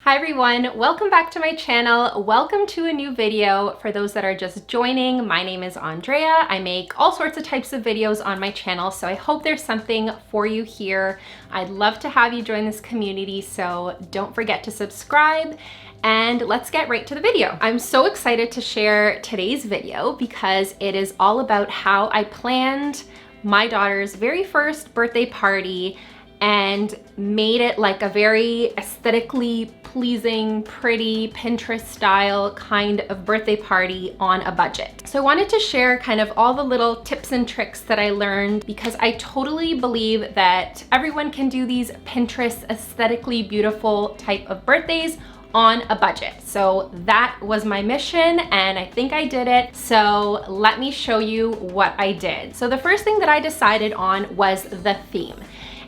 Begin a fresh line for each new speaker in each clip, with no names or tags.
Hi everyone, welcome back to my channel. Welcome to a new video. For those that are just joining, my name is Andrea. I make all sorts of types of videos on my channel, so I hope there's something for you here. I'd love to have you join this community, so don't forget to subscribe. And let's get right to the video. I'm so excited to share today's video because it is all about how I planned my daughter's very first birthday party and made it like a very aesthetically pleasing, pretty, Pinterest style kind of birthday party on a budget. So I wanted to share kind of all the little tips and tricks that I learned because I totally believe that everyone can do these Pinterest aesthetically beautiful type of birthdays on a budget. So that was my mission and I think I did it. So let me show you what I did. So the first thing that I decided on was the theme.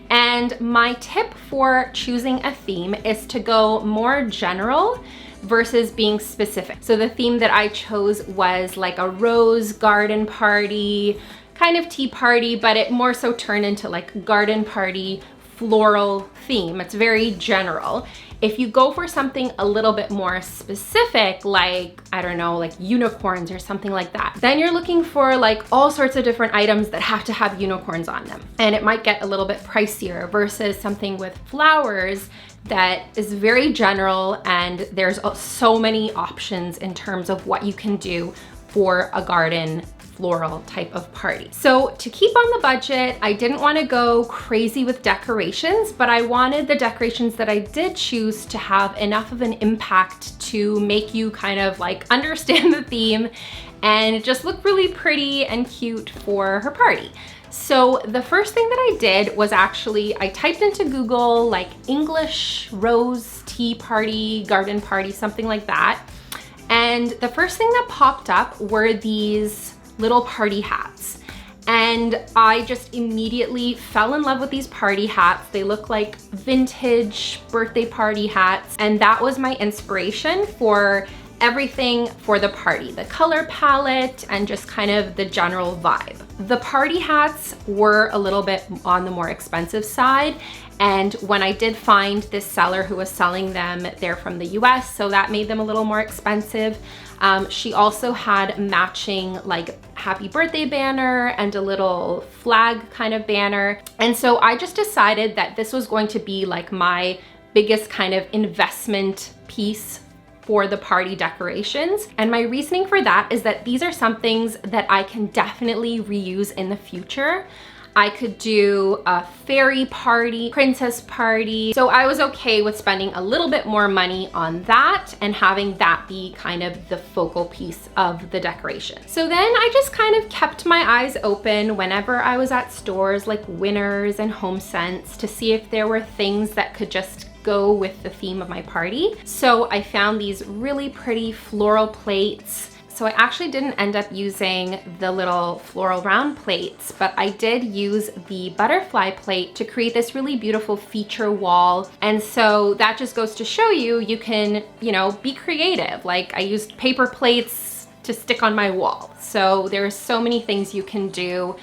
And my tip for choosing a theme is to go more general versus being specific. So the theme that I chose was like a rose garden party, kind of tea party, but it more so turned into like garden party floral theme. It's very general. If you go for something a little bit more specific, like, I don't know, like unicorns or something like that, then you're looking for like all sorts of different items that have to have unicorns on them. And it might get a little bit pricier versus something with flowers that is very general and there's so many options in terms of what you can do for a garden floral type of party. So to keep on the budget, I didn't want to go crazy with decorations, but I wanted the decorations that I did choose to have enough of an impact to make you kind of like understand the theme and just look really pretty and cute for her party. So the first thing that I did was actually, I typed into Google like English rose tea party, garden party, something like that. And the first thing that popped up were these little party hats. And I just immediately fell in love with these party hats. They look like vintage birthday party hats. And that was my inspiration for everything for the party, the color palette and just kind of the general vibe. The party hats were a little bit on the more expensive side. And when I did find this seller who was selling them, they're from the US, so that made them a little more expensive. She also had matching like happy birthday banner and a little flag kind of banner. And so I just decided that this was going to be like my biggest kind of investment piece for the party decorations. And my reasoning for that is that these are some things that I can definitely reuse in the future. I could do a fairy party, princess party. So I was okay with spending a little bit more money on that and having that be kind of the focal piece of the decoration. So then I just kind of kept my eyes open whenever I was at stores like Winners and HomeSense to see if there were things that could just go with the theme of my party. So I found these really pretty floral plates. So I actually didn't end up using the little floral round plates, but I did use the butterfly plate to create this really beautiful feature wall. And so that just goes to show you, you can, you know, be creative. Like I used paper plates to stick on my wall. So there's so many things you can do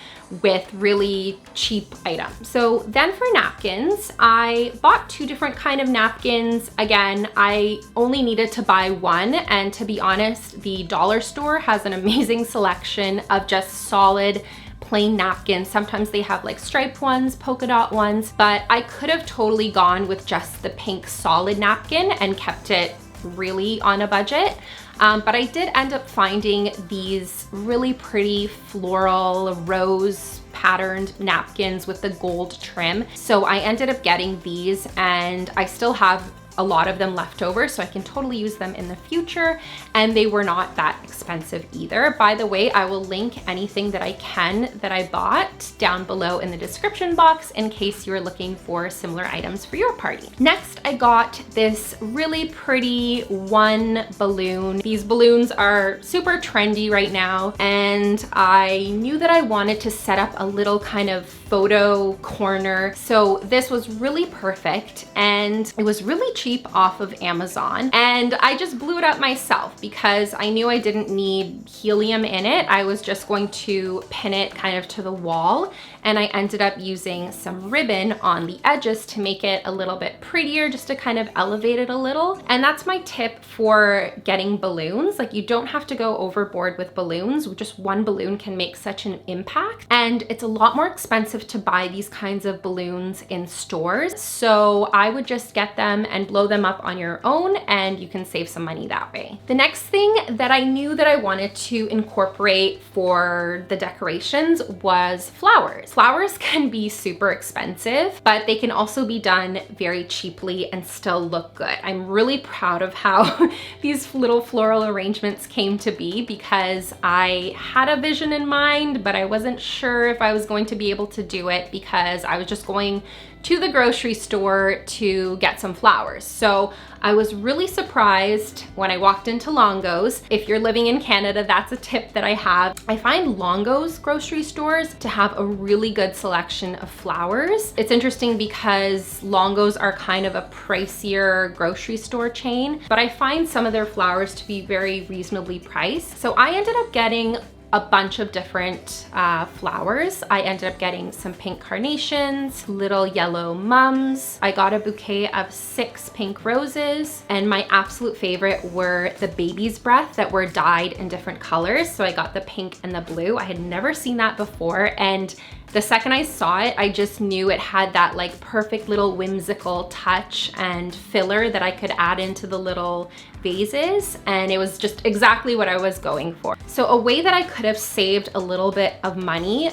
with really cheap items. So then for napkins, I bought two different kind of napkins. Again, I only needed to buy one, and to be honest, the dollar store has an amazing selection of just solid plain napkins. Sometimes they have like striped ones, polka dot ones, but I could have totally gone with just the pink solid napkin and kept it really on a budget. But I did end up finding these really pretty floral rose patterned napkins with the gold trim. So I ended up getting these and I still have a lot of them left over, so I can totally use them in the future. And they were not that expensive either. By the way, I will link anything that I can that I bought down below in the description box in case you're looking for similar items for your party. Next, I got this really pretty one balloon. These balloons are super trendy right now, and I knew that I wanted to set up a little kind of photo corner. So this was really perfect, and it was really cheap off of Amazon. And I just blew it up myself because I knew I didn't need helium in it. I was just going to pin it kind of to the wall, and I ended up using some ribbon on the edges to make it a little bit prettier, just to kind of elevate it a little. And that's my tip for getting balloons. Like, you don't have to go overboard with balloons. Just one balloon can make such an impact, and it's a lot more expensive to buy these kinds of balloons in stores. So I would just get them and blow them up on your own, and you can save some money that way. The next thing that I knew that I wanted to incorporate for the decorations was flowers. Flowers can be super expensive, but they can also be done very cheaply and still look good. I'm really proud of how these little floral arrangements came to be, because I had a vision in mind, but I wasn't sure if I was going to be able to do it because I was just going to the grocery store to get some flowers. So I was really surprised when I walked into Longo's. If you're living in Canada, that's a tip that I have. I find Longo's grocery stores to have a really good selection of flowers. It's interesting because Longo's are kind of a pricier grocery store chain, but I find some of their flowers to be very reasonably priced. So I ended up getting a bunch of different flowers. I ended up getting some pink carnations, little yellow mums. I got a bouquet of 6 pink roses, and my absolute favorite were the baby's breath that were dyed in different colors. So I got the pink and the blue. I had never seen that before, and the second I saw it, I just knew it had that like perfect little whimsical touch and filler that I could add into the little vases, and it was just exactly what I was going for. So a way that I could have saved a little bit of money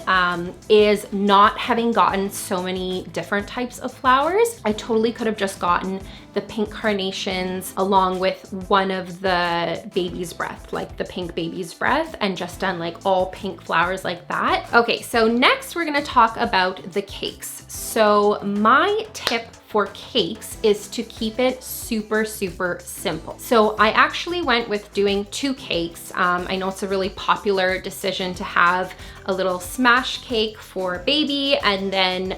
is not having gotten so many different types of flowers. I totally could have just gotten the pink carnations along with one of the baby's breath, like the pink baby's breath, and just done like all pink flowers like that. Okay, so next we're gonna talk about the cakes. So my tip for cakes is to keep it super, super simple. So I actually went with doing 2 cakes. I know it's a really popular decision to have a little smash cake for baby and then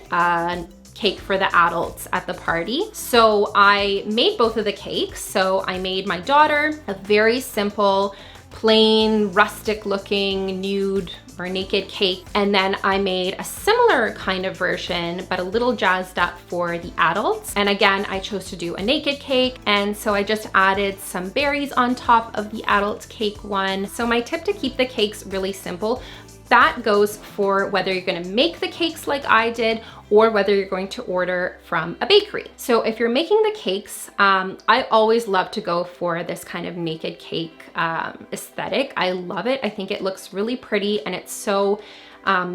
cake for the adults at the party. So I made both of the cakes. So I made my daughter a very simple, plain, rustic looking nude or naked cake. And then I made a similar kind of version, but a little jazzed up for the adults. And again, I chose to do a naked cake. And so I just added some berries on top of the adult cake one. So my tip to keep the cakes really simple, that goes for whether you're gonna make the cakes like I did or whether you're going to order from a bakery. So if you're making the cakes, I always love to go for this kind of naked cake aesthetic. I love it. I think it looks really pretty, and it's so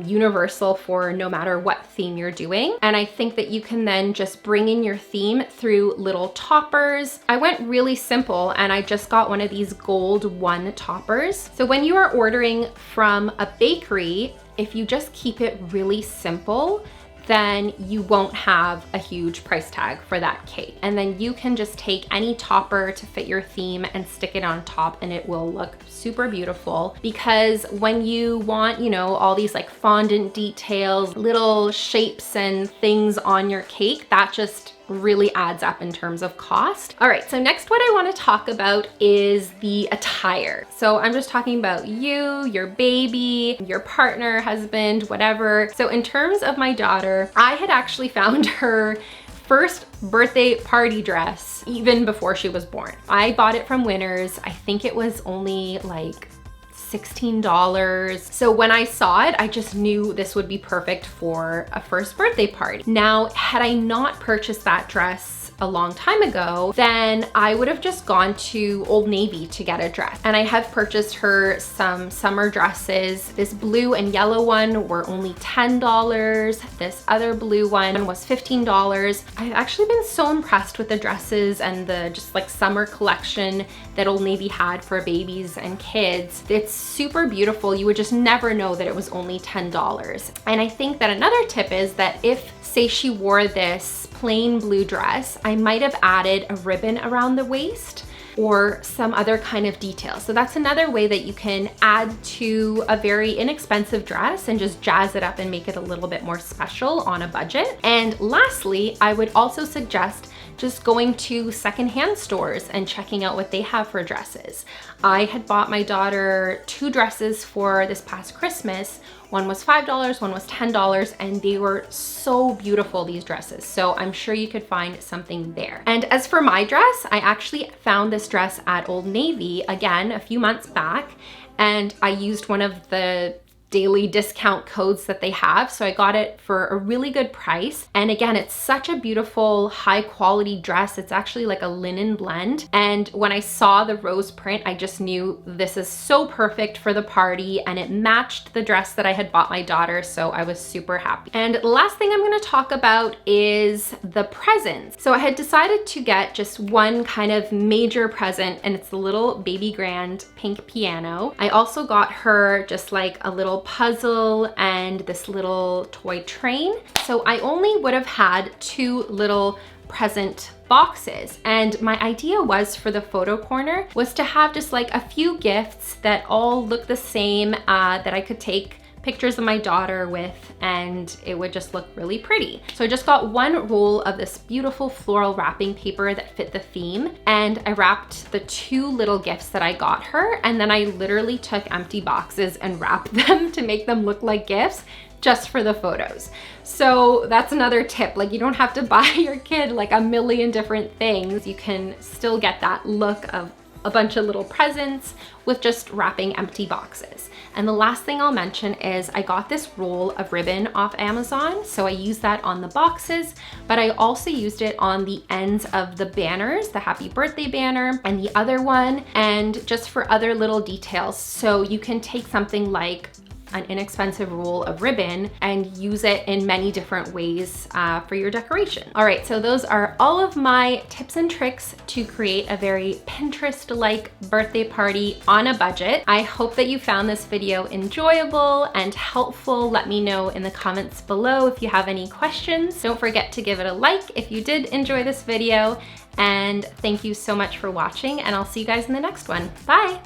universal for no matter what theme you're doing. And I think that you can then just bring in your theme through little toppers. I went really simple, and I just got one of these gold 1 toppers. So when you are ordering from a bakery, if you just keep it really simple, then you won't have a huge price tag for that cake. And then you can just take any topper to fit your theme and stick it on top, and it will look super beautiful. Because when you want, you know, all these like fondant details, little shapes and things on your cake, that just really adds up in terms of cost. All right, so next what I want to talk about is the attire. So I'm just talking about you, your baby, your partner, husband, whatever. So in terms of my daughter, I had actually found her first birthday party dress even before she was born. I bought it from Winners. I think it was only like $16. So when I saw it, I just knew this would be perfect for a first birthday party. Now, had I not purchased that dress a long time ago, then I would have just gone to Old Navy to get a dress. And I have purchased her some summer dresses. This blue and yellow one were only $10. This other blue one was $15. I've actually been so impressed with the dresses and the just like summer collection that Old Navy had for babies and kids. It's super beautiful. You would just never know that it was only $10. And I think that another tip is that if, say, she wore this plain blue dress, I might have added a ribbon around the waist or some other kind of detail. So that's another way that you can add to a very inexpensive dress and just jazz it up and make it a little bit more special on a budget. And lastly, I would also suggest just going to secondhand stores and checking out what they have for dresses. I had bought my daughter 2 dresses for this past Christmas. One was $5, one was $10, and they were so beautiful, these dresses. So I'm sure you could find something there. And as for my dress, I actually found this dress at Old Navy, again, a few months back, and I used one of the daily discount codes that they have. So I got it for a really good price. And again, it's such a beautiful, high quality dress. It's actually like a linen blend. And when I saw the rose print, I just knew this is so perfect for the party, and it matched the dress that I had bought my daughter. So I was super happy. And the last thing I'm gonna talk about is the presents. So I had decided to get just one kind of major present, and it's the little baby grand pink piano. I also got her just like a little puzzle and this little toy train. So I only would have had 2 little present boxes. And my idea was for the photo corner was to have just like a few gifts that all look the same, that I could take pictures of my daughter with, and it would just look really pretty. So I just got 1 roll of this beautiful floral wrapping paper that fit the theme, and I wrapped the 2 little gifts that I got her, and then I literally took empty boxes and wrapped them to make them look like gifts just for the photos. So that's another tip. Like, you don't have to buy your kid like a million different things. You can still get that look of a bunch of little presents with just wrapping empty boxes. And the last thing I'll mention is I got this roll of ribbon off Amazon. So I used that on the boxes, but I also used it on the ends of the banners, the happy birthday banner and the other one, and just for other little details. So you can take something like an inexpensive roll of ribbon and use it in many different ways for your decoration. All right, so those are all of my tips and tricks to create a very Pinterest-like birthday party on a budget. I hope that you found this video enjoyable and helpful. Let me know in the comments below if you have any questions. Don't forget to give it a like if you did enjoy this video, and thank you so much for watching, and I'll see you guys in the next one. Bye.